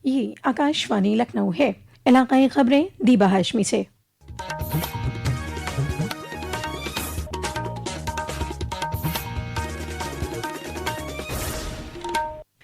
ये आकाशवाणी लखनऊ है। इलाकाई खबरें दीबा हाशमी से।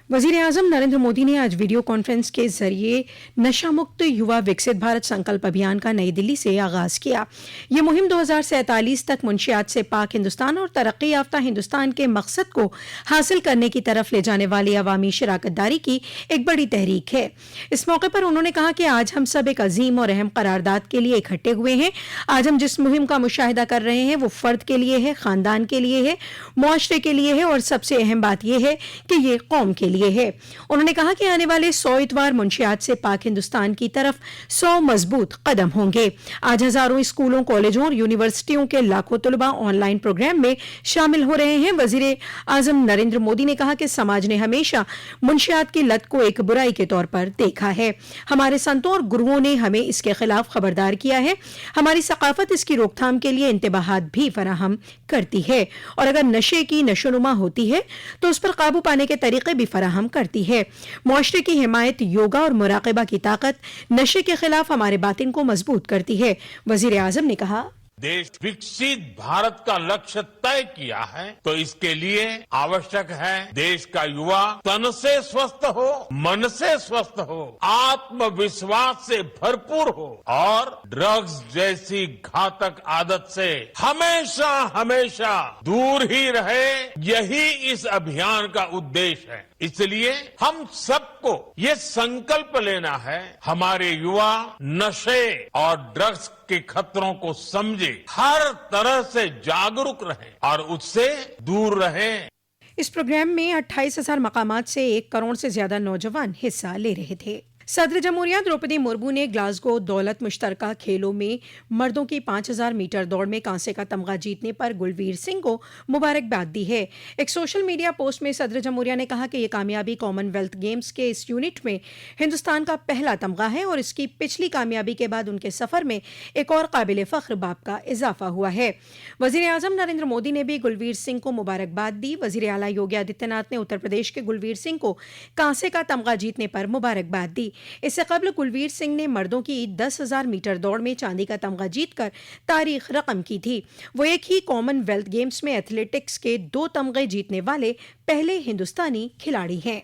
वज़ीर-ए-आज़म नरेंद्र मोदी ने आज वीडियो कॉन्फ्रेंस के जरिए नशा मुक्त युवा विकसित भारत संकल्प अभियान का नई दिल्ली से आगाज किया। ये मुहिम 2047 तक मुंशियात से पाक हिंदुस्तान और तरक्की याफ्ता हिंदुस्तान के मकसद को हासिल करने की तरफ ले जाने वाली अवामी शराकत दारी की एक बड़ी तहरीक है। इस मौके पर उन्होंने कहा कि आज हम सब एक अजीम और अहम करारदाद के लिए इकट्ठे हुए हैं। आज हम जिस मुहिम का मुशाहिदा कर रहे हैं वो फर्द के लिए है, खानदान के लिए है, मुआशरे के लिए है और सबसे अहम बात यह है कि ये कौम के लिए है। उन्होंने कहा कि आने वाले 100 इतवार मुंशियात से पाक हिंदुस्तान की तरफ 100 मजबूत कदम होंगे। आज हजारों स्कूलों, कॉलेजों और यूनिवर्सिटियों के लाखों तलबा ऑनलाइन प्रोग्राम में शामिल हो रहे हैं। वजीर आजम नरेंद्र मोदी ने कहा कि समाज ने हमेशा मुंशियात की लत को एक बुराई के तौर पर देखा है। हमारे संतों और गुरुओं ने हमें इसके खिलाफ खबरदार किया है। हमारी सकाफत इसकी रोकथाम के लिए इंतबाहात भी फराहम करती है और अगर नशे की नशोनुमा होती है तो उस पर काबू पाने के तरीके भी फराहम करती है। मुआशरे की हिमायत, योगा और मुराकबा की ताकत नशे के खिलाफ हमारे बातिन को मजबूत करती है। वजीर आजम ने कहा, देश विकसित भारत का लक्ष्य तय किया है तो इसके लिए आवश्यक है देश का युवा तन से स्वस्थ हो, मन से स्वस्थ हो, आत्मविश्वास से भरपूर हो और ड्रग्स जैसी घातक आदत से हमेशा हमेशा दूर ही रहे। यही इस अभियान का उद्देश्य है। इसलिए हम सबको ये संकल्प लेना है, हमारे युवा नशे और ड्रग्स के खतरों को समझे, हर तरह से जागरूक रहें और उससे दूर रहें। इस प्रोग्राम में 28,000 मकामात से 1 करोड़ से ज्यादा नौजवान हिस्सा ले रहे थे। सदर जमहूरिया द्रौपदी मुर्मू ने ग्लासगो दौलत मुश्तरका खेलों में मर्दों की 5,000 मीटर दौड़ में कांसे का तमगा जीतने पर गुलवीर सिंह को मुबारकबाद दी है। एक सोशल मीडिया पोस्ट में सदर जमहूरिया ने कहा कि यह कामयाबी कॉमनवेल्थ गेम्स के इस यूनिट में हिंदुस्तान का पहला तमगा है और इसकी पिछली कामयाबी के बाद उनके सफर में एक और काबिल फख्र बाब का इजाफा हुआ है। वजीर आजम नरेंद्र मोदी ने भी गुलवीर सिंह को मुबारकबाद दी। वजीर आला योगी आदित्यनाथ ने उत्तर प्रदेश के गुलवीर सिंह को कांसे का तमगा जीतने पर मुबारकबाद दी। इससे कबल कुलवीर सिंह ने मर्दों की 10,000 मीटर दौड़ में चांदी का तमगा जीतकर तारीख रकम की थी। वो एक ही कॉमनवेल्थ गेम्स में एथलेटिक्स के 2 तमगे जीतने वाले पहले हिंदुस्तानी खिलाड़ी हैं।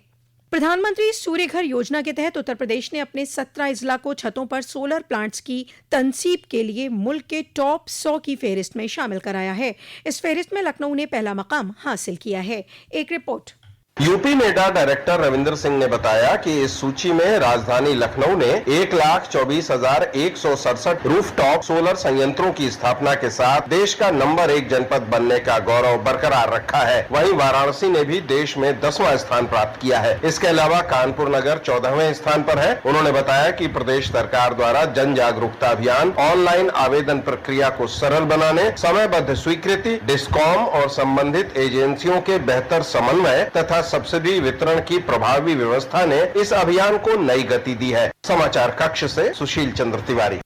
प्रधानमंत्री सूर्य घर योजना के तहत उत्तर प्रदेश ने अपने 17 अजला को छतों पर सोलर प्लांट्स की तनसीब के लिए मुल्क के टॉप 100 की फेहरिस्त में शामिल कराया है। इस फेहरिस्त में लखनऊ ने पहला मकाम हासिल किया है। एक report. UP NEDA director Ravindra Singh ने बताया कि इस सूची में राजधानी लखनऊ ने 1,24,167 रूफटॉप सोलर संयंत्रों की स्थापना के साथ देश का नंबर 1 जनपद बनने का गौरव बरकरार रखा है। वहीं वाराणसी ने भी देश में 10वां स्थान प्राप्त किया है। इसके अलावा कानपुर नगर 14वें स्थान पर है। उन्होंने बताया कि प्रदेश सरकार द्वारा जन जागरूकता अभियान, ऑनलाइन आवेदन प्रक्रिया को सरल बनाने, समयबद्ध स्वीकृति, डिस्कॉम और संबंधित एजेंसियों के बेहतर समन्वय तथा सब्सिडी वितरण की प्रभावी व्यवस्था ने इस अभियान को नई गति दी है। समाचार कक्ष से सुशील चंद्र तिवारी।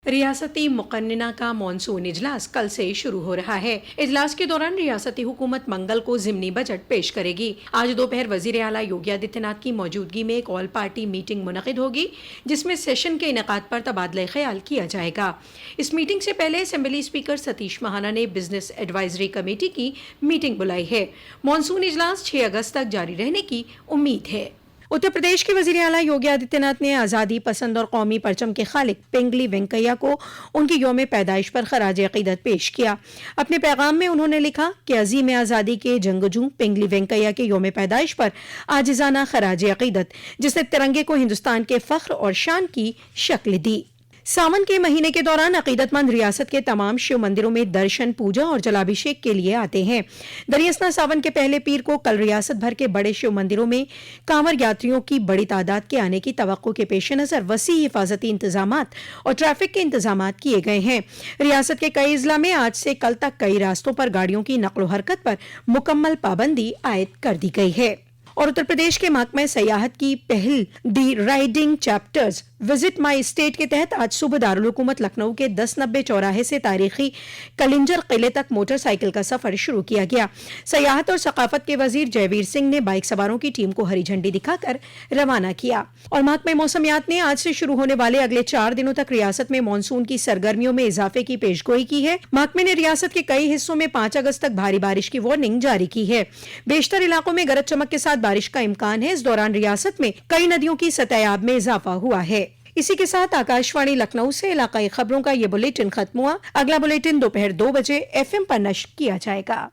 रियासती मुकन्निना का मॉनसून इजलास कल से शुरू हो रहा है। इजलास के दौरान रियासती हुकूमत मंगल को जिमनी बजट पेश करेगी। आज दोपहर वजीर आला योगी आदित्यनाथ की मौजूदगी में एक ऑल पार्टी मीटिंग मुनक़िद होगी जिसमें सेशन के इनेकाद पर तबादला ख्याल किया जाएगा। इस मीटिंग से पहले असेंबली स्पीकर सतीश महाना ने बिजनेस एडवाइजरी कमेटी की मीटिंग बुलाई है। मॉनसून इजलास 6 अगस्त तक जारी रहने की उम्मीद है। उत्तर प्रदेश के वजीर आला योगी आदित्यनाथ ने आज़ादी पसंद और कौमी परचम के खालिक पिंगली वेंकैया को उनकी यौम पैदाइश पर खराज अकीदत पेश किया। अपने पैगाम में उन्होंने लिखा कि अजीम आज़ादी के जंगजू पिंगली वेंकैया के यौम पैदाइश पर आजिज़ाना खराज अकीदत, जिसने तिरंगे को हिंदुस्तान के फख्र और शान की शक्ल दी। सावन के महीने के दौरान अकीदतमंद रियासत के तमाम शिव मंदिरों में दर्शन, पूजा और जलाभिषेक के लिए आते हैं। दरियासना सावन के पहले पीर को कल रियासत भर के बड़े शिव मंदिरों में कांवर यात्रियों की बड़ी तादाद के आने की तवक्को के पेश नजर वसी हिफाजती इंतजामात और ट्रैफिक के इंतजामात किए गए हैं। रियासत के कई अजला में आज से कल तक कई रास्तों पर गाड़ियों की नक्लो हरकत पर मुकम्मल पाबंदी आयद कर दी गई है। और उत्तर प्रदेश के महकमे सयाहत की पहल the riding chapters visit my state के तहत आज सुबह दारुल हुकूमत लखनऊ के 1090 चौराहे से तारीखी कलिंजर किले तक मोटरसाइकिल का सफर शुरू किया गया। सयाहत और सकाफत के वजीर जयवीर सिंह ने बाइक सवारों की टीम को हरी झंडी दिखाकर रवाना किया। और महकमे मौसमियात ने आज से शुरू होने वाले अगले 4 दिनों तक रियासत में मानसून की सरगर्मियों में इजाफे की पेशगोई की है। महकमे ने रियासत के कई हिस्सों में 5 अगस्त तक भारी बारिश की वार्निंग जारी की है। बेशतर इलाकों में गरज चमक के साथ बारिश का इम्कान है। इस दौरान रियासत में कई नदियों की सतह में इजाफा हुआ है। इसी के साथ आकाशवाणी लखनऊ से इलाकाई खबरों का ये बुलेटिन खत्म हुआ। अगला बुलेटिन दोपहर 2 बजे FM पर नश्र किया जाएगा।